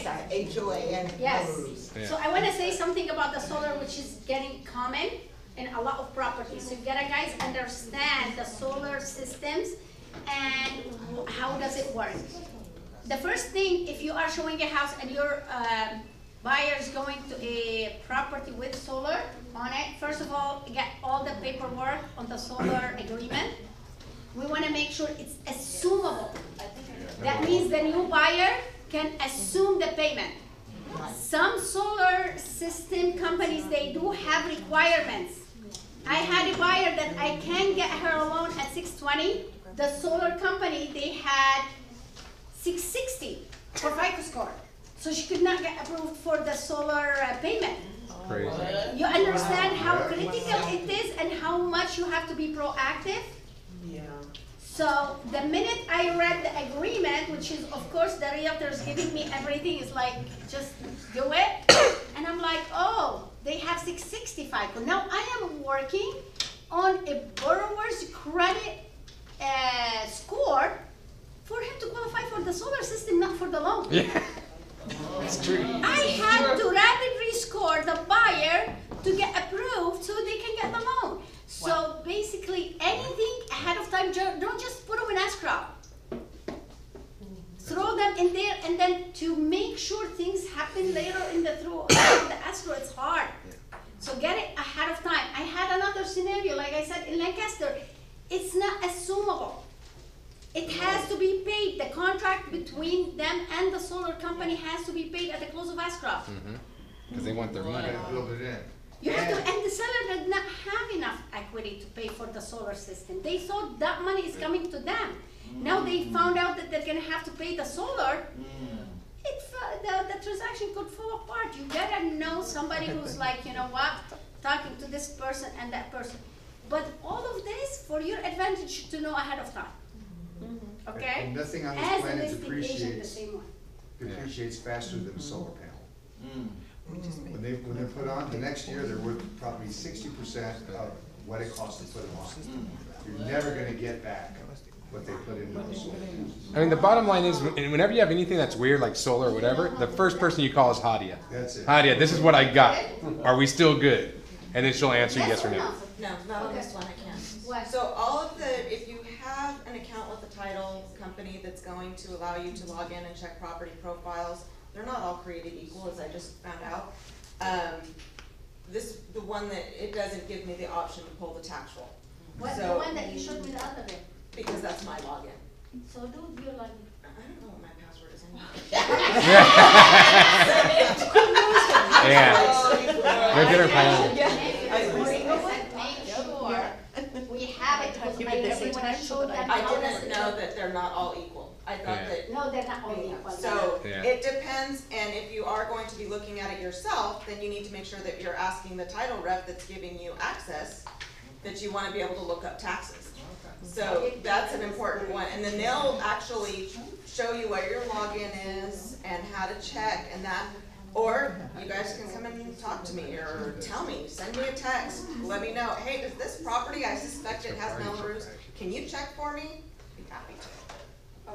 HOA and Yes. Melrose. Yeah. So I want to say something about the solar, which is getting common in a lot of properties. So you gotta guys understand the solar systems and how does it work. The first thing, if you are showing a house and your buyer is going to a property with solar on it, first of all, get all the paperwork on the solar agreement. We want to make sure it's assumable. That means the new buyer can assume the payment. Some solar system companies, they do have requirements. I had a buyer that I can get her a loan at 620. The solar company, they had 660 for FICO score. So she could not get approved for the solar payment. crazy. You understand how critical it is and how much you have to be proactive? Yeah. So the minute I read the agreement, which is of course the realtor's giving me everything, is like, just do it. And I'm like, oh, they have 665. Now I am working on a borrower's credit score for him to qualify for the solar system, not for the loan. Yeah, it's true. I had to rapidly score the buyer to get approved so they can get the loan. So basically, anything ahead of time, don't just put them in escrow. Throw them in there, and then to make sure things happen later in the escrow, it's hard. So get it ahead of time. I had another scenario, like I said, in Lancaster. It's not assumable. It has to be paid. The contract between them and the solar company has to be paid at the close of escrow. Because they want their money. And build it in. You have to, and the seller did not have enough equity to pay for the solar system. They thought that money is coming to them. Now they found out that they're gonna have to pay the solar. The transaction could fall apart. You gotta know somebody who's like, you know what, talking to this person and that person. But all of this for your advantage to know ahead of time. Okay? And nothing on this As a planet listing agent, the depreciates, same way. depreciates faster than a solar panel. When they're put on, the next year, they're worth probably 60% of what it costs to put them on. You're never gonna get back what they put into the solar panels. I mean, the bottom line is, whenever you have anything that's weird, like solar or whatever, the first person you call is Hadia. That's it. Hadia, this is what I got. Are we still good? And then she'll answer yes or no. No, not on this one, I can't. What? So all of the, if you have an account with a title company that's going to allow you to log in and check property profiles, they're not all created equal, as I just found out. The one that, it doesn't give me the option to pull the tax roll. What, the So- one that you showed me the other day? Because that's my login. So do your login. I don't know what my password is anymore. Yeah. Go get her pile. We have it, because when I showed them. I didn't know that they're not all equal. I thought Yeah. that. No, they're not all equal. So Yeah. it depends, and if you are going to be looking at it yourself, then you need to make sure that you're asking the title rep that's giving you access, that you wanna be able to look up taxes. So that's an important one, and then they'll actually show you where your login is and how to check and that. Or you guys can come and talk to me or tell me, send me a text, let me know, hey, does this property, I suspect it has Melrose, can you check for me? Be happy to.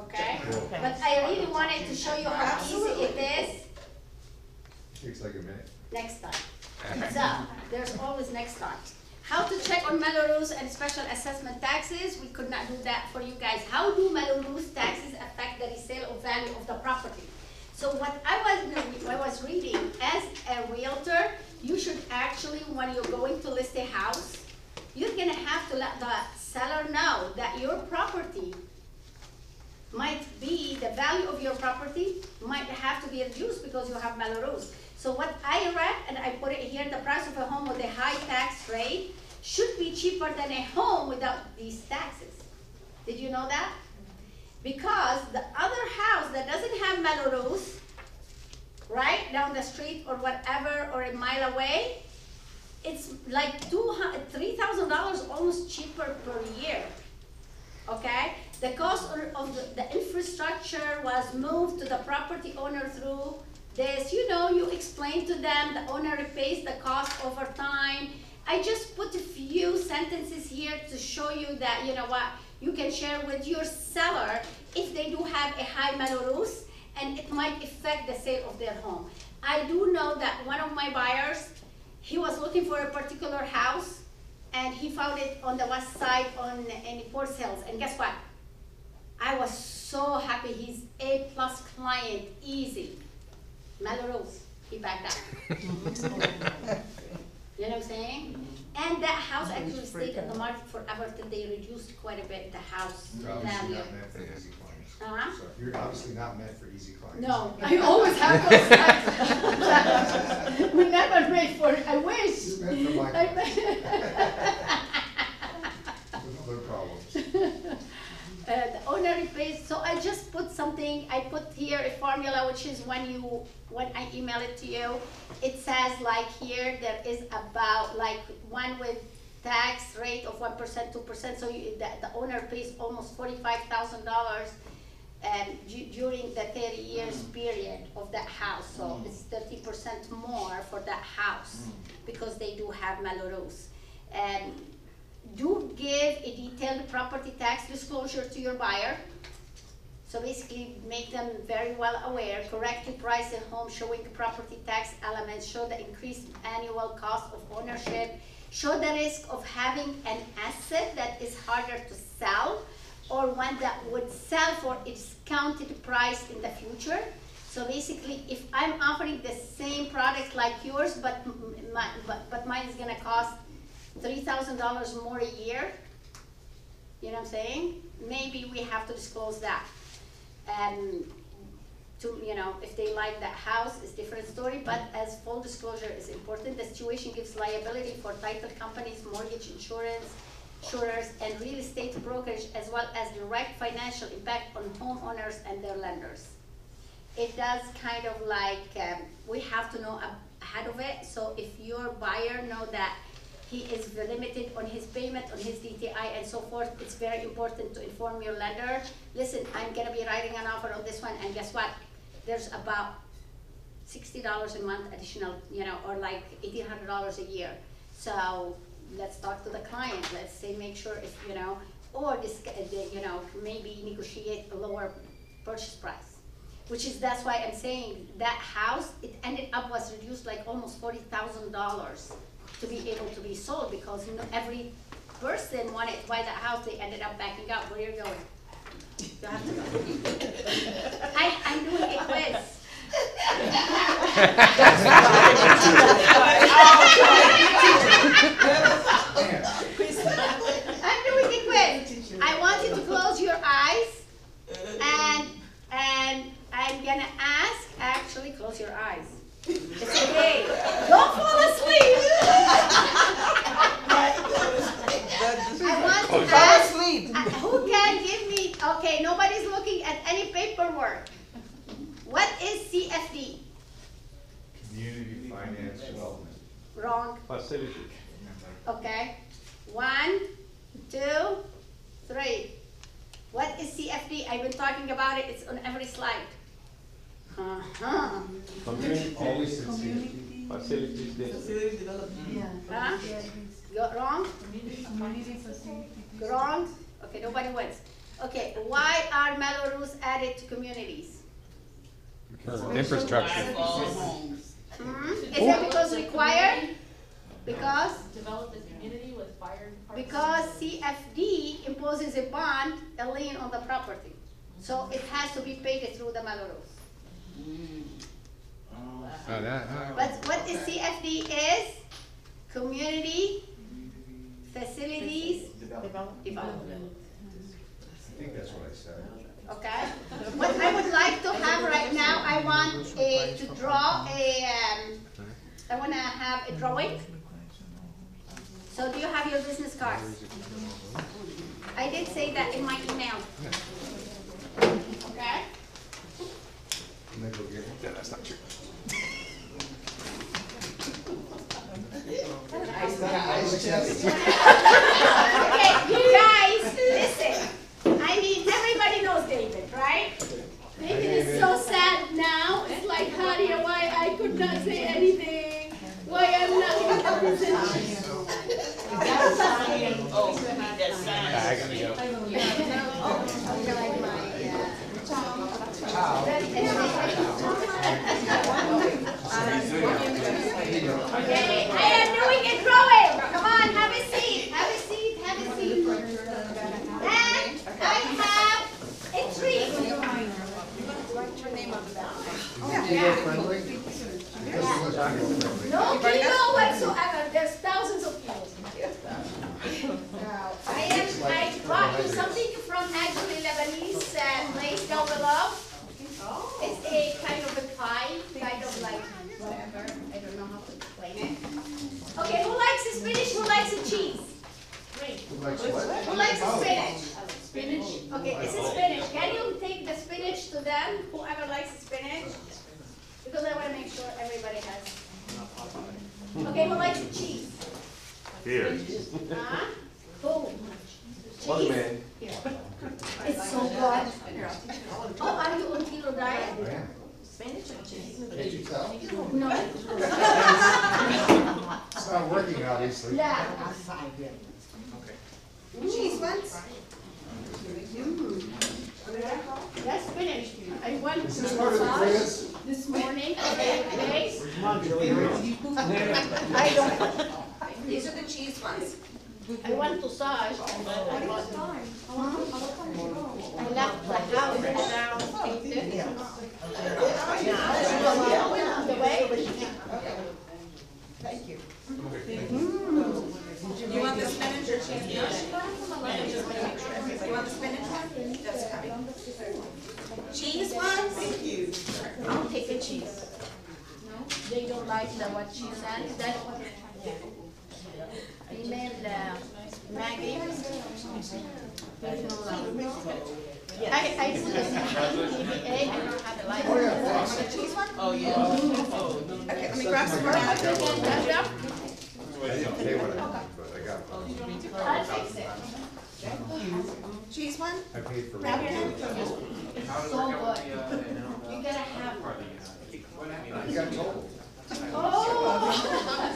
Okay, but I really wanted to show you how easy it is Takes like a minute. next time. So, there's always next time. How to check on Melrose and special assessment taxes? We could not do that for you guys. How do Melrose taxes affect the resale of value of the property? So what I was reading, as a realtor, you should actually, when you're going to list a house, you're gonna have to let the seller know that your property might be, the value of your property might have to be reduced because you have Melrose. So what I read, and I put it here, the price of a home with a high tax rate should be cheaper than a home without these taxes. Did you know that? Because the other house that doesn't have Melrose, right down the street or whatever, or a mile away, it's like $3,000 almost cheaper per year. Okay? The cost of the infrastructure was moved to the property owner through this. You know, you explain to them, the owner pays the cost over time. I just put a few sentences here to show you that, you know what, you can share with your seller if they do have a high Melrose, and it might affect the sale of their home. I do know that one of my buyers, he was looking for a particular house, and he found it on the west side in Port Hills, and guess what? I was so happy. He's A+ client, easy. Melrose, he backed up. You know what I'm saying? And that house actually stayed in the market forever till they reduced quite a bit the house You're obviously value. not meant for easy clients. Uh-huh. So you're obviously not meant for easy clients. No, I always have those types. We never made for it. I wish. You're meant for my clients. With other problems. The owner pays, so I just put something, I put here a formula, which is when I email it to you, it says like here, there is about like one with tax rate of 1%, 2%, so the owner pays almost $45,000 during the 30 years period of that house, so it's 30% more for that house, because they do have Melrose. Do give a detailed property tax disclosure to your buyer. So basically make them very well aware. Correctly price a home showing the property tax elements, show the increased annual cost of ownership, show the risk of having an asset that is harder to sell, or one that would sell for its discounted price in the future. So basically, if I'm offering the same product like yours, but mine is gonna cost $3,000 more a year, you know what I'm saying? Maybe we have to disclose that. You know, if they like that house, it's a different story, but as full disclosure is important. The situation gives liability for title companies, mortgage insurers, and real estate brokerage, as well as direct financial impact on homeowners and their lenders. It does kind of like, we have to know ahead of it, so if your buyer know that he is limited on his payment, on his DTI, and so forth, it's very important to inform your lender. Listen, I'm gonna be writing an offer on this one, and guess what? There's about $60 a month additional, you know, or like $1,800 a year. So let's talk to the client. Let's say, make sure if, you know, or this, you know, maybe negotiate a lower purchase price. Which is, that's why I'm saying that house, it ended up was reduced like almost $40,000 to be able to be sold, because every person wanted to buy that house. They ended up backing out. Where are you going? You have to go. I'm doing a quiz. I'm doing a quiz. I want you to close your eyes, and I'm gonna ask. Actually, close your eyes. It's okay. Don't fall asleep. I want to ask, who can give me, okay, nobody's looking at any paperwork. What is CFD? Community Finance Development. Wrong. Facility. Okay. 1, 2, 3. What is CFD? I've been talking about it. It's on every slide. Always said CFD. Facilities Yeah. Huh? Wrong? Wrong? Okay, nobody wins. Okay, why are Melrose added to communities? Infrastructure. Is that because required? Because? Develop the community with fire department? Because CFD imposes a bond, a lien on the property. So it has to be paid through the Melrose. Oh, that, But what the CFD is, community facilities development. I think that's what I said. Okay? What I would like to have right now, I want to draw I want to have a drawing. So do you have your business cards? I did say that in my email. Okay? And then go get it. yeah, that's not true. Okay, you guys, listen. I mean, everybody knows David, right? David is so sad now. It's like, Hadia, why I could not say anything? Why I'm not in the position? I gotta go. Okay, I am doing a drawing. Come on, have a seat. Have a seat. Have a seat. And I have a tree. No kilo whatsoever. There's thousands of kilos. I brought you something from actually Lebanese place down below. It's a kind of a pie, kind of like whatever. I don't know how to explain it. Okay, who likes the spinach? Who likes the cheese? Great. Who likes the spinach? Spinach. Okay, this is spinach. Can you take the spinach to them? Whoever likes the spinach? Because I want to make sure everybody has. Okay, who likes the cheese? Here. Huh? Who? One Cheese? man. Here. It's so good. Oh, are you on keto diet? Spinach and cheese. Can't you tell? No. It's not working, obviously. Yeah. Cheese ones? That's spinach. I went to Is this part of the quiz? this morning. Okay. I don't. These are the cheese ones. I went to Saj. I left the house around 8:30. On the way. Thank you. You want the spinach or cheese? You want the spinach one? That's coming. Cheese one? Thank you. I'll take the cheese. No, they don't like the what she said. That email Maggie. I put this in PBA. I don't have a license. Oh, yeah. The cheese one? Oh, yeah. Okay, let me grab some more. I didn't pay what I did, but I got it. I'll fix it. Cheese one? I paid for Have it. your It's so good. You gotta have one. You got told. Oh!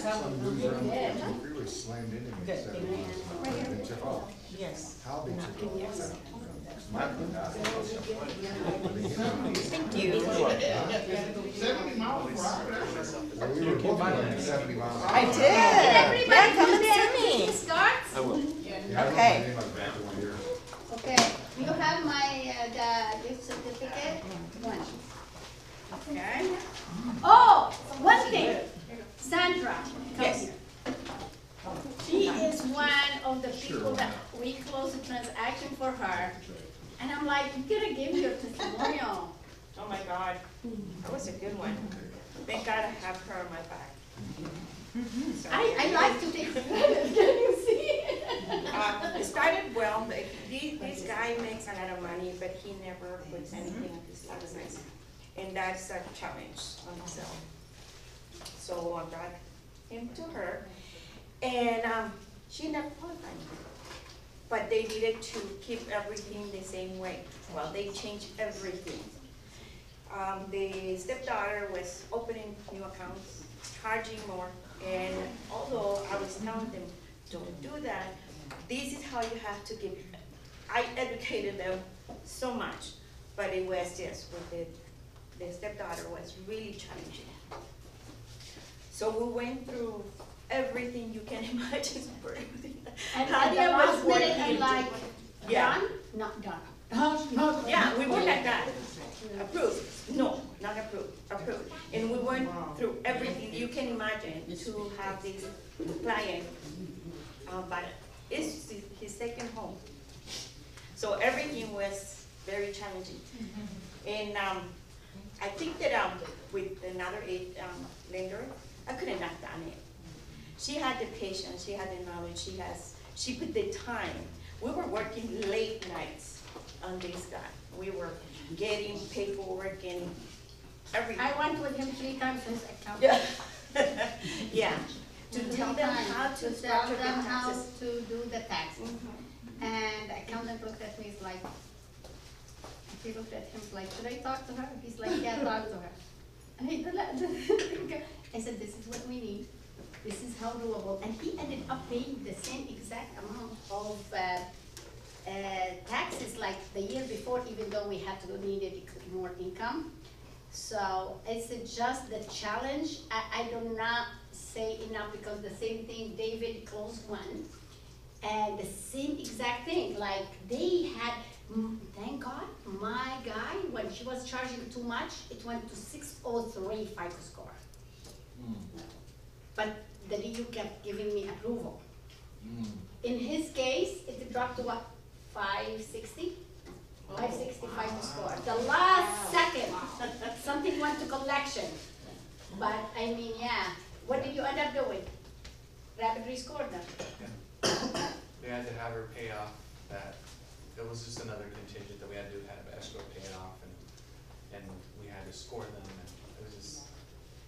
Some really slammed into me and said, they took off. Yes. How they took off. My God. Thank you. 70 miles per hour. Well, we were both going 70 miles an hour. I did. Everybody Yeah, come do and their see me. business cards? I will. Yeah, I wrote my Okay. name on the back of one here. Okay, you have my, the gift certificate? One. Okay. Oh, one thing, Sandra, come Yes. here. She is one of the people that we closed the transaction for her. And I'm like, you gotta give your testimonial. Oh my God, that was a good one. Thank God I have her on my back. So, I like to take credit, can you see? it started well, but this guy makes a lot of money, but he never puts anything on his taxes. And that's a challenge on himself. So I brought him to her, and she never qualified. But they needed to keep everything the same way. Well, they changed everything. The stepdaughter was opening new accounts, charging more, and although I was telling them, don't do that, this is how you have to give. I educated them so much, but it was just with the stepdaughter was really challenging. So we went through everything you can imagine for everything. And at the last minute, I'm like, Yeah. done? Not done. Not Yeah, we were like that. Approved. No, not approved. Approved. And we went through everything you can imagine to have this client. But it's his second home. So everything was very challenging. And I think that with another lender, I could have not done it. She had the patience, she had the knowledge, she put the time. We were working late nights on this guy. We were getting paperwork and everything. I went with him 3 times as accountant. Yeah. Yeah. To tell them how to tell structure the them how taxes. to do the taxes. And the accountant looked at me, he's like, he looked at him like, should I talk to her? He's like, yeah, talk to her. And I said, this is what we need. This is how doable. And he ended up paying the same exact amount of taxes like the year before, even though we had to needed more income. So it's just the challenge. I do not say enough because the same thing, David closed one, and the same exact thing. Like they had, thank God, my guy, when she was charging too much, it went to 603 FICO score. But the DU kept giving me approval. In his case, it dropped to what, 560? 560 FICO score. The last second, something went to collection. But I mean, yeah. What did you end up doing? Rapid rescored them. We had to have her pay off that. It was just another contingent that we had to have escrow pay it off, and we had to score them, and it was just,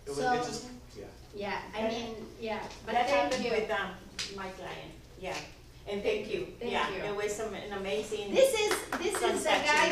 it just, yeah. Yeah, I mean, yeah. But That thank happened you. with my client, yeah. And thank you. Thank Yeah, you. it was an amazing. This is a guy